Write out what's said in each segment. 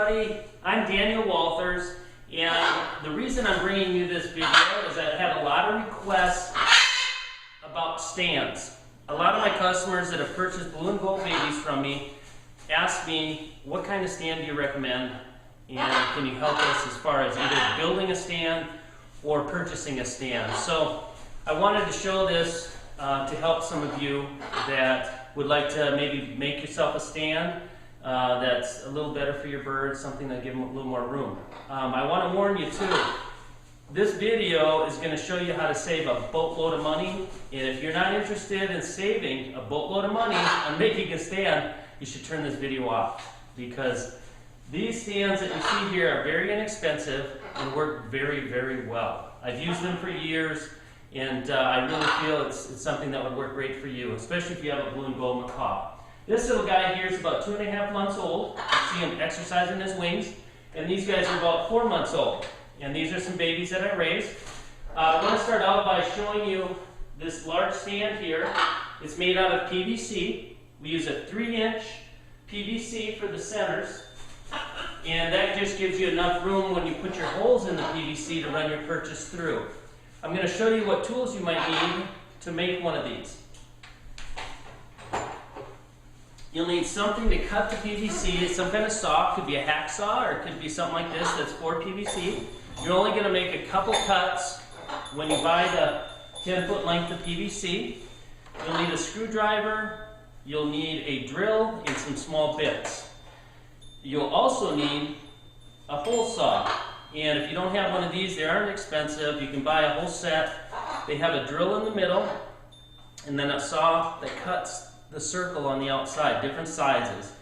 everybody. I'm Daniel Walthers, and the reason I'm bringing you this video is I've had a lot of requests about stands. A lot of my customers that have purchased blue and gold babies from me ask me, what kind of stand do you recommend, and can you help us as far as either building a stand or purchasing a stand. So I wanted to show this to help some of you that would like to maybe make yourself a stand that's a little better for your birds, something that give them a little more room. I want to warn you too, this video is going to show you how to save a boatload of money, and if you're not interested in saving a boatload of money on making a stand, you should turn this video off, because these stands that you see here are very inexpensive and work very, very well. I've used them for years, and I really feel it's something that would work great for you, especially if you have a blue and gold macaw. This little guy here is about 2.5 months old. You see him exercising his wings. And these guys are about 4 months old. And these are some babies that I raised. I'm going to start out by showing you this large stand here. It's made out of PVC. We use a 3-inch PVC for the centers. And that just gives you enough room when you put your holes in the PVC to run your purchase through. I'm going to show you what tools you might need to make one of these. You'll need something to cut the PVC, some kind of saw. It could be a hacksaw, or it could be something like this that's for PVC. You're only going to make a couple cuts when you buy the 10-foot length of PVC. You'll need a screwdriver, you'll need a drill, and some small bits. You'll also need a hole saw. And if you don't have one of these, they aren't expensive. You can buy a whole set. They have a drill in the middle, and then a saw that cuts the circle on the outside, different sizes.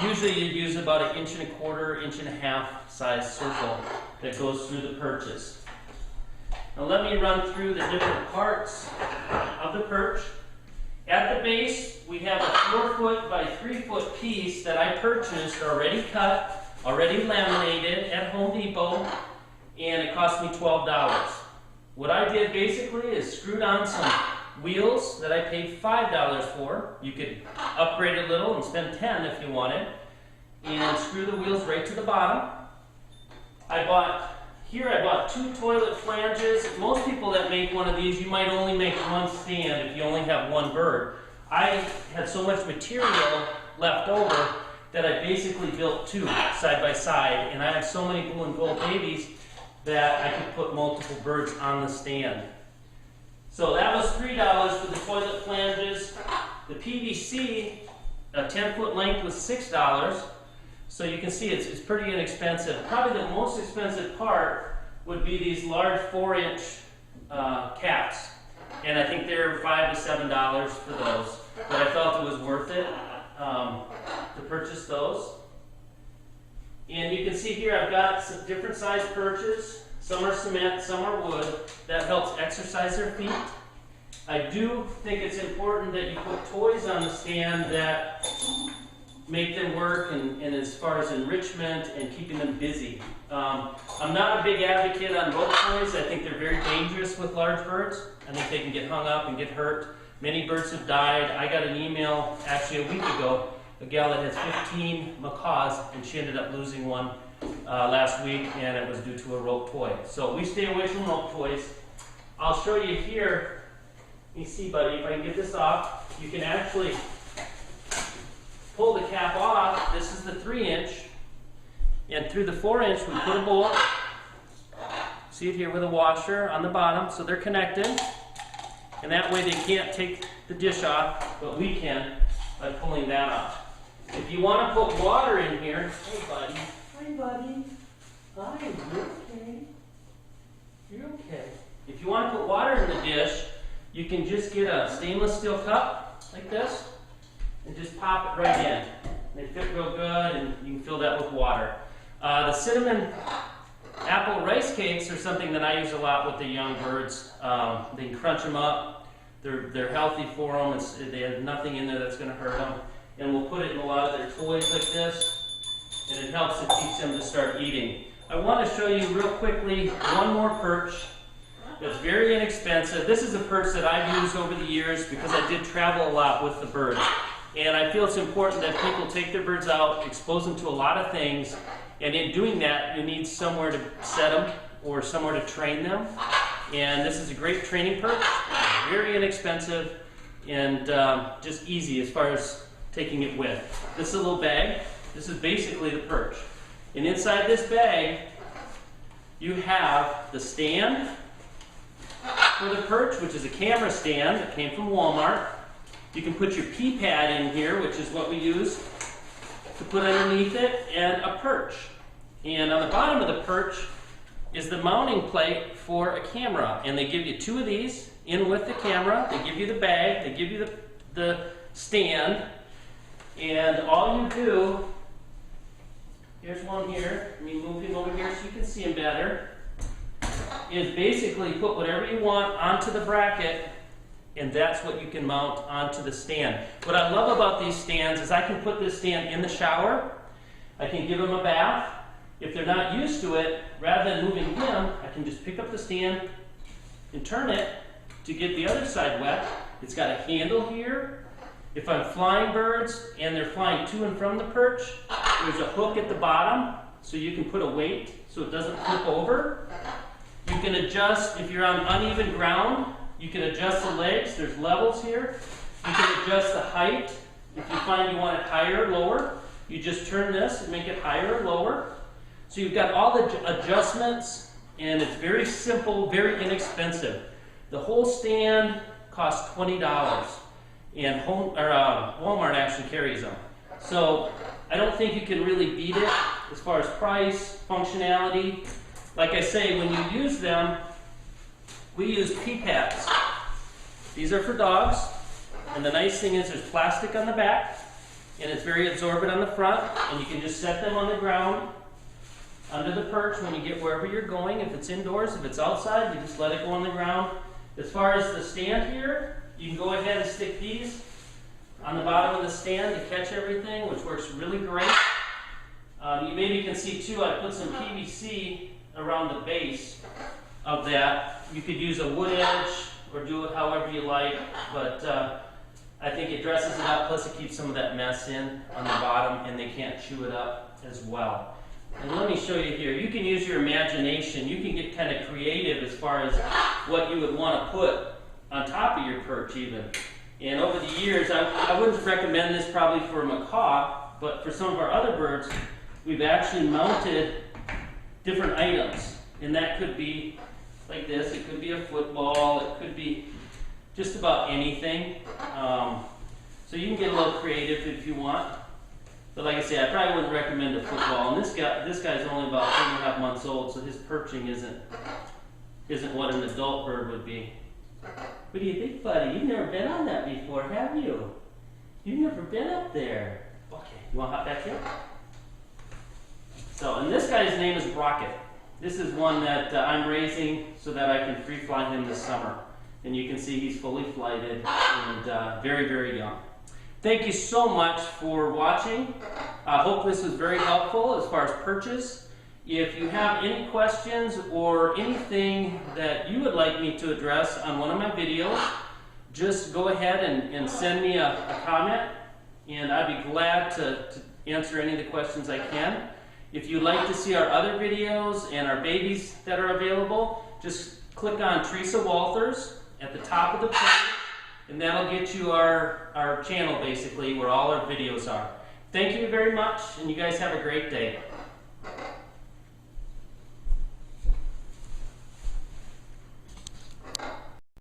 Usually you'd use about 1.25 inch, 1.5 inch size circle that goes through the purchase. Now let me run through the different parts of the perch. At the base, we have a 4-foot by 3-foot piece that I purchased already cut, already laminated at Home Depot, and it cost me $12. What I did basically is screwed on some wheels that I paid $5 for. You could upgrade a little and spend $10 if you wanted, and screw the wheels right to the bottom. I bought 2 toilet flanges. Most people that make one of these, you might only make one stand if you only have one bird. I had so much material left over that I basically built 2 side by side, and I have so many blue and gold babies that I could put multiple birds on the stand. So that was $3 for the toilet flanges. The PVC, a 10-foot length, was $6. So you can see it's pretty inexpensive. Probably the most expensive part would be these large 4-inch caps. And I think they're $5 to $7 for those. But I felt it was worth it to purchase those. And you can see here I've got some different size perches. Some are cement, some are wood. That helps exercise their feet. I do think it's important that you put toys on the stand that make them work and as far as enrichment and keeping them busy. I'm not a big advocate on rope toys. I think they're very dangerous with large birds. I think they can get hung up and get hurt. Many birds have died. I got an email actually a week ago, a gal that has 15 macaws, and she ended up losing one last week, and it was due to a rope toy. So we stay away from rope toys. I'll show you here. Let me see, buddy, if I can get this off. You can actually pull the cap off. This is the 3-inch, and through the 4-inch we put a bolt. See it here with a washer on the bottom, so they're connected, and that way they can't take the dish off, but we can by pulling that off. If you want to put water in here, hey buddy. Hi, buddy. Hi, you okay? You're okay. If you want to put water in the dish, you can just get a stainless steel cup like this and just pop it right in. They fit real good, and you can fill that with water. The cinnamon apple rice cakes are something that I use a lot with the young birds. They can crunch them up. They're healthy for them. They have nothing in there that's going to hurt them. And we'll put it in a lot of their toys like this. And it helps to teach them to start eating. I want to show you real quickly one more perch that's very inexpensive. This is a perch that I've used over the years because I did travel a lot with the birds. And I feel it's important that people take their birds out, expose them to a lot of things, And in doing that, you need somewhere to set them or somewhere to train them. And this is a great training perch, very inexpensive, and just easy as far as taking it with. This is a little bag. This is basically the perch. And inside this bag, you have the stand for the perch, which is a camera stand that came from Walmart. You can put your pee pad in here, which is what we use to put underneath it, and a perch. And on the bottom of the perch is the mounting plate for a camera. And they give you 2 of these in with the camera. They give you the bag, they give you the stand, and all you do, here's one here, let me move him over here so you can see him better, is basically put whatever you want onto the bracket, and that's what you can mount onto the stand. What I love about these stands is I can put this stand in the shower, I can give them a bath. If they're not used to it, rather than moving him, I can just pick up the stand and turn it to get the other side wet. It's got a handle here. If I'm flying birds and they're flying to and from the perch, there's a hook at the bottom so you can put a weight so it doesn't flip over. You can adjust, if you're on uneven ground, you can adjust the legs. There's levels here. You can adjust the height. If you find you want it higher or lower, you just turn this and make it higher or lower. So you've got all the adjustments, and it's very simple, very inexpensive. The whole stand costs $20, and Walmart actually carries them. So I don't think you can really beat it as far as price, functionality. Like I say, when you use them, we use pee pads. These are for dogs, and the nice thing is there's plastic on the back, and it's very absorbent on the front, and you can just set them on the ground under the perch when you get wherever you're going. If it's indoors, if it's outside, you just let it go on the ground. As far as the stand here, you can go ahead and stick these on the bottom of the stand to catch everything, which works really great. You maybe can see too, I put some PVC around the base of that. You could use a wood edge or do it however you like, but I think it dresses it up, plus it keeps some of that mess in on the bottom, and they can't chew it up as well. And let me show you here. You can use your imagination. You can get kind of creative as far as what you would want to put on top of your perch even. And over the years, I wouldn't recommend this probably for a macaw, but for some of our other birds, we've actually mounted different items. And that could be like this. It could be a football. It could be just about anything. So you can get a little creative if you want. But like I say, I probably wouldn't recommend a football. And this guy's only about 3.5 months old, so his perching isn't what an adult bird would be. What do you think, buddy? You've never been on that before, have you? You've never been up there. Okay, you want to hop back here? So, and this guy's name is Rocket. This is one that I'm raising so that I can free fly him this summer. And you can see he's fully flighted and very, very young. Thank you so much for watching. I hope this was very helpful as far as perches. If you have any questions or anything that you would like me to address on one of my videos, just go ahead and send me a comment, and I'd be glad to answer any of the questions I can. If you'd like to see our other videos and our babies that are available, just click on Teresa Walthers at the top of the page, and that'll get you our channel basically where all our videos are. Thank you very much, and you guys have a great day.